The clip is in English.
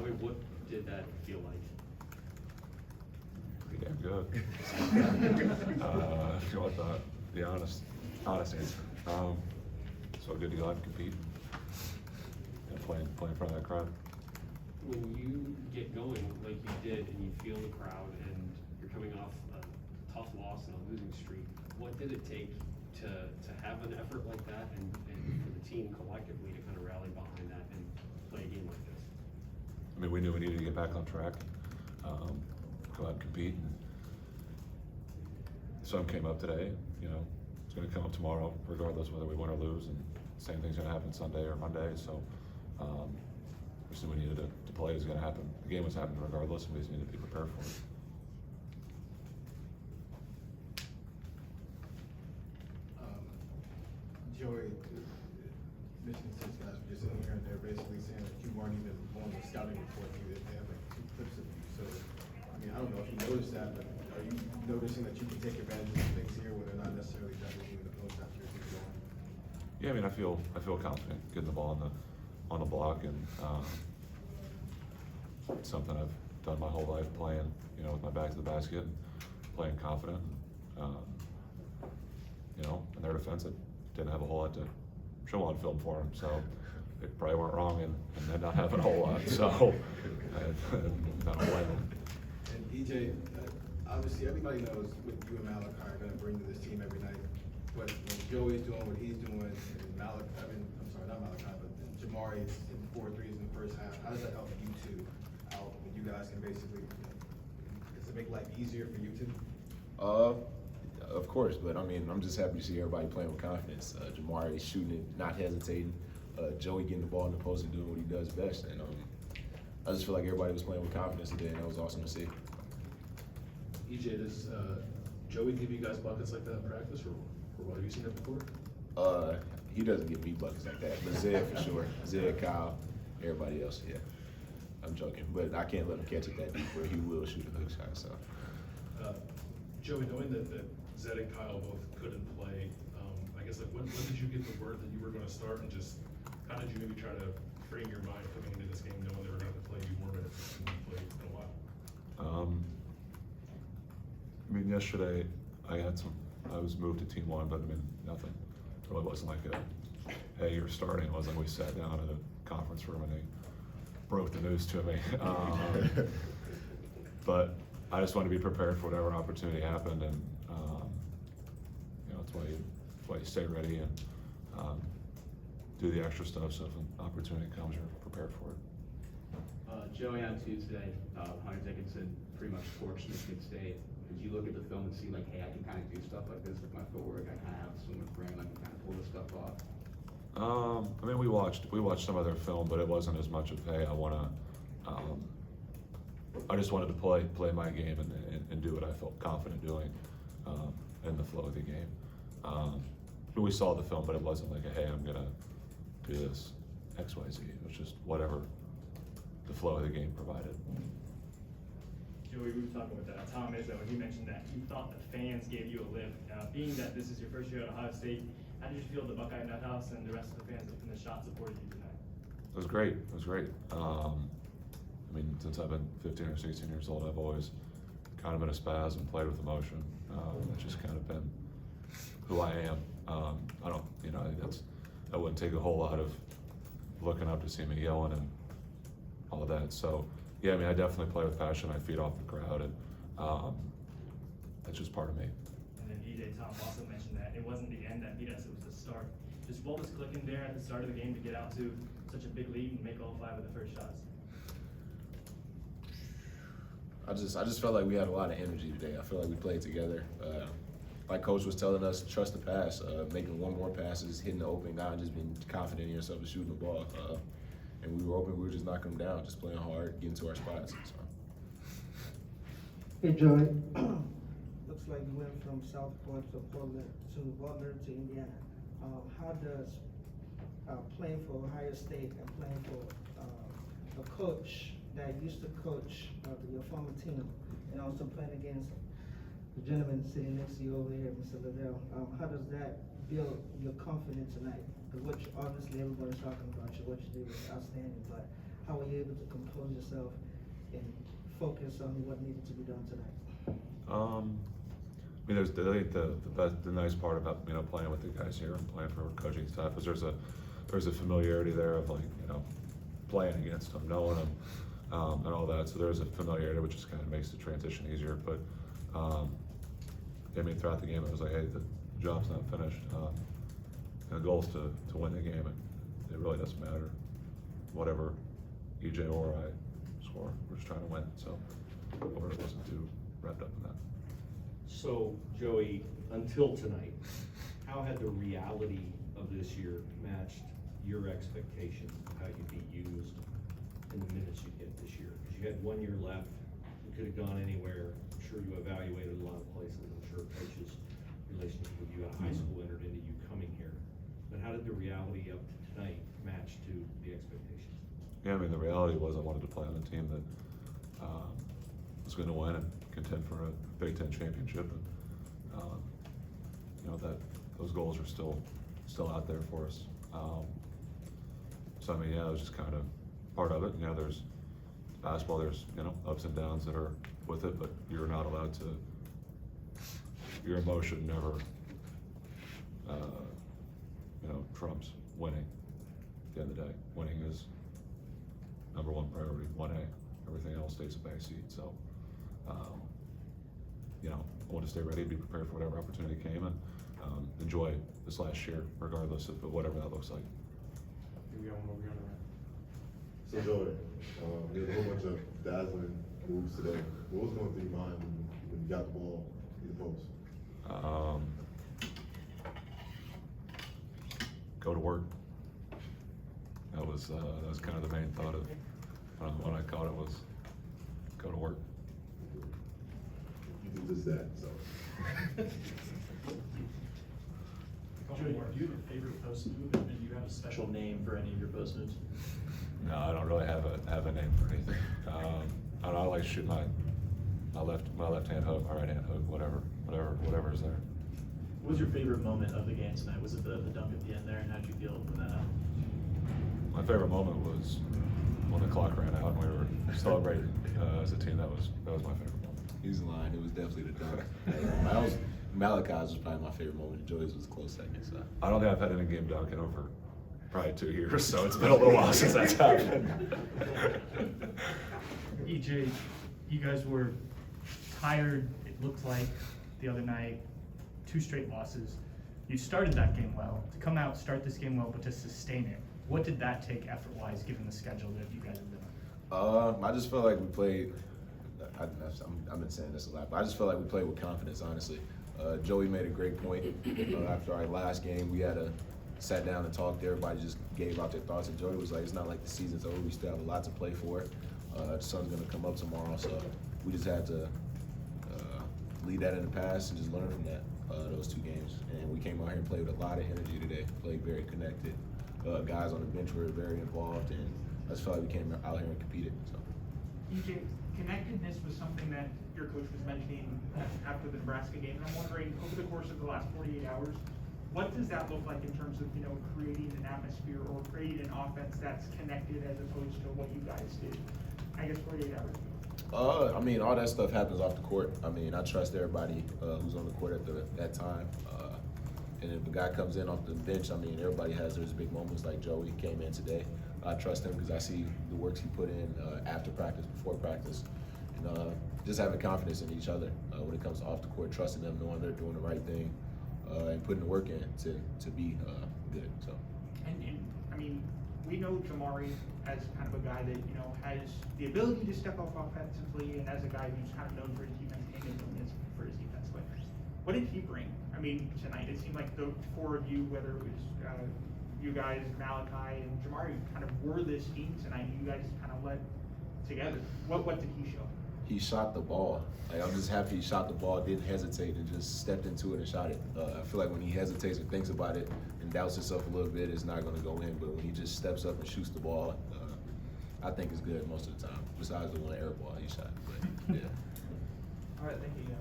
Joey, what did that feel like? Pretty damn good. You know what, the honest answer. So good to go out and compete and play in front of that crowd. When you get going like you did and you feel the crowd and you're coming off a tough loss and a losing streak, what did it take to have an effort like that and for the team collectively to kind of rally behind that and play a game like this? I mean, we knew we needed to get back on track, go out and compete. And some came up today, you know, it's going to come up tomorrow, regardless whether we win or lose, and same thing's going to happen Sunday or Monday. So, we just knew we needed to play. It was going to happen. The game was happening regardless, and we just needed to be prepared for it. Joey, Michigan State's guys were just sitting here and they're basically saying that you weren't even on the scouting report. They have like 2 clips of you. So, I mean, I don't know if you noticed that, but are you noticing that you can take advantage of things here when they're not necessarily jumping you in the post after you're going? Yeah, I mean, I feel confident getting the ball on the block, and it's something I've done my whole life, playing, you know, with my back to the basket, and playing confident. You know, in their defense, it didn't have a whole lot to show on film for them, so they probably weren't wrong in them not having a whole lot. So I don't blame them. And EJ, obviously everybody knows what you and Malachi are going to bring to this team every night. But when Joey's doing what he's doing, and not Malachi, but Jamari is hitting 4 threes in the first half, how does that help you two out when you guys can basically, does it make life easier for you two? Of course, but I mean, I'm just happy to see everybody playing with confidence. Jamari shooting it, not hesitating. Joey getting the ball in the post and doing what he does best. And I just feel like everybody was playing with confidence today, and that was awesome to see. EJ, does Joey give you guys buckets like that in practice, or what? Have you seen that before? He doesn't give me buckets like that, but Zed for sure. Zed, Kyle, everybody else, yeah. I'm joking, but I can't let him catch it that deep where he will shoot a hook shot. So, Joey, knowing that Zed and Kyle both couldn't play, I guess like when did you get the word that you were going to start, and just how did you maybe try to frame your mind coming into this game, knowing they were going to play you more minutes than you played in a while? I mean, yesterday I was moved to Team 1, but I mean, nothing. It really wasn't like hey, you're starting. It wasn't like we sat down in a conference room and they broke the news to me. But I just wanted to be prepared for whatever opportunity happened, and you know, that's why you stay ready and do the extra stuff, so if an opportunity comes, you're prepared for it. Joey, on Tuesday, Hunter Dickinson pretty much torched Michigan State. Did you look at the film and see like, hey, I can kind of do stuff like this with my footwork, I kind of have some frame, I can kind of pull this stuff off? I mean, we watched some of their film, but it wasn't as much of, hey, I just wanted to play my game and do what I felt confident doing in the flow of the game. We saw the film, but it wasn't like, hey, I'm gonna do this X, Y, Z. It was just whatever the flow of the game provided. Joey, we were talking with Tom Izzo, and he mentioned that he thought the fans gave you a lift. Being that this is your first year at Ohio State, how did you feel the Buckeye Nut House and the rest of the fans in the shot supported you tonight? It was great. It was great. I mean, since I've been 15 or 16 years old, I've always kind of been a spaz and played with emotion. It's just kind of been who I am. I don't, you know, that wouldn't take a whole lot of looking up to see me yelling and all of that. So, yeah, I mean, I definitely play with passion. I feed off the crowd, and that's just part of me. And then EJ, Tom also mentioned that it wasn't the end that beat us, it was the start. Just what was clicking there at the start of the game to get out to such a big lead and make all 5 of the first shots? I just felt like we had a lot of energy today. I feel like we played together. Like Coach was telling us, trust the pass, making 1 more passes, hitting the open guy, and just being confident in yourself and shooting the ball. And we were open, we were just knocking them down, just playing hard, getting to our spots. So. Hey Joey, looks like you went from South Point to Portland to Butler to Indiana. How does playing for Ohio State and playing for a coach that used to coach your former team, and also playing against the gentleman sitting next to you over here, Mr. Liddell, how does that build your confidence tonight? Which obviously everybody's talking about you, what you did was outstanding, but how were you able to compose yourself and focus on what needed to be done tonight? I mean, the nice part about, you know, playing with the guys here and playing for our coaching staff is there's a familiarity there of, like, you know, playing against them, knowing them, and all that. So there's a familiarity which just kind of makes the transition easier. But I mean, throughout the game, it was like, hey, the job's not finished. And the goal is to win the game, and it really doesn't matter whatever EJ or I score. We're just trying to win. So hopefully it wasn't too wrapped up in that. So, Joey, until tonight, how had the reality of this year matched your expectations of how you'd be used in the minutes you get this year? Because you had 1 year left, you could have gone anywhere. I'm sure you evaluated a lot of places. I'm sure coaches' relationship with you out of high school entered into you coming here. But how did the reality of tonight match to the expectations? Yeah, I mean, the reality was I wanted to play on a team that was going to win and contend for a Big Ten championship, and you know, that those goals are still out there for us. So I mean, yeah, it was just kind of part of it. You know, there's basketball, there's, you know, ups and downs that are with it, but you're not allowed to. Your emotion never, you know, trumps winning. At the end of the day, winning is number one priority, 1A. Everything else takes a back seat. So, you know, I want to stay ready, be prepared for whatever opportunity came, and enjoy this last year, regardless of whatever that looks like. We got one more, we got around. So Joey, there's a whole bunch of dazzling moves today. What was going through your mind when you got the ball in the post? Go to work. That was kind of the main thought of when I caught it was go to work. You do just that, so. Joey, do you have a favorite post move, and do you have a special name for any of your post moves? No, I don't really have a name for anything. I don't know, I like to shoot my left hand hook, my right hand hook, whatever is there. What was your favorite moment of the game tonight? Was it the dunk at the end there, and how did you feel when that happened? My favorite moment was when the clock ran out and we were celebrating as a team. That was my favorite moment. He's lying. It was definitely the dunk. Malachi's was probably my favorite moment. Joey's was a close second. So I don't think I've had an in-game dunk in over probably 2 years, so it's been a little while since that's happened. EJ, you guys were tired, it looked like, the other night, 2 straight losses. You started that game well. To come out, start this game well, but to sustain it, what did that take effort-wise, given the schedule that you guys have been on? I just felt like we played. I've been saying this a lot, but I just felt like we played with confidence, honestly. Joey made a great point. After our last game, we had sat down and talked. Everybody just gave out their thoughts, and Joey was like, it's not like the season's over. We still have a lot to play for. The sun's going to come up tomorrow, so we just had to leave that in the past and just learn from that, those 2 games. And we came out here and played with a lot of energy today, played very connected. Guys on the bench were very involved, and I just felt like we came out here and competed. So. EJ, connectedness was something that your coach was mentioning after the Nebraska game, and I'm wondering, over the course of the last 48 hours, what does that look like in terms of, you know, creating an atmosphere or creating an offense that's connected as opposed to what you guys did, I guess, 48 hours ago? I mean, all that stuff happens off the court. I mean, I trust everybody who's on the court at that time. And if a guy comes in off the bench, I mean, everybody has those big moments like Joey came in today. I trust him because I see the work he put in after practice, before practice. And just having confidence in each other when it comes to off the court, trusting them, knowing they're doing the right thing, and putting the work in to be good. So. And I mean, we know Jamari as kind of a guy that, you know, has the ability to step up offensively, and as a guy who's kind of known for his defense and known for his defense. But what did he bring? I mean, tonight it seemed like the 4 of you, whether it was you guys, Malachi, and Jamari, kind of were this team tonight. You guys kind of led together. What did he show? He shot the ball. Like, I'm just happy he shot the ball, didn't hesitate, and just stepped into it and shot it. I feel like when he hesitates and thinks about it and doubts himself a little bit, it's not going to go in. But when he just steps up and shoots the ball, I think it's good most of the time, besides the one air ball he shot. But, yeah. All right, thank you guys.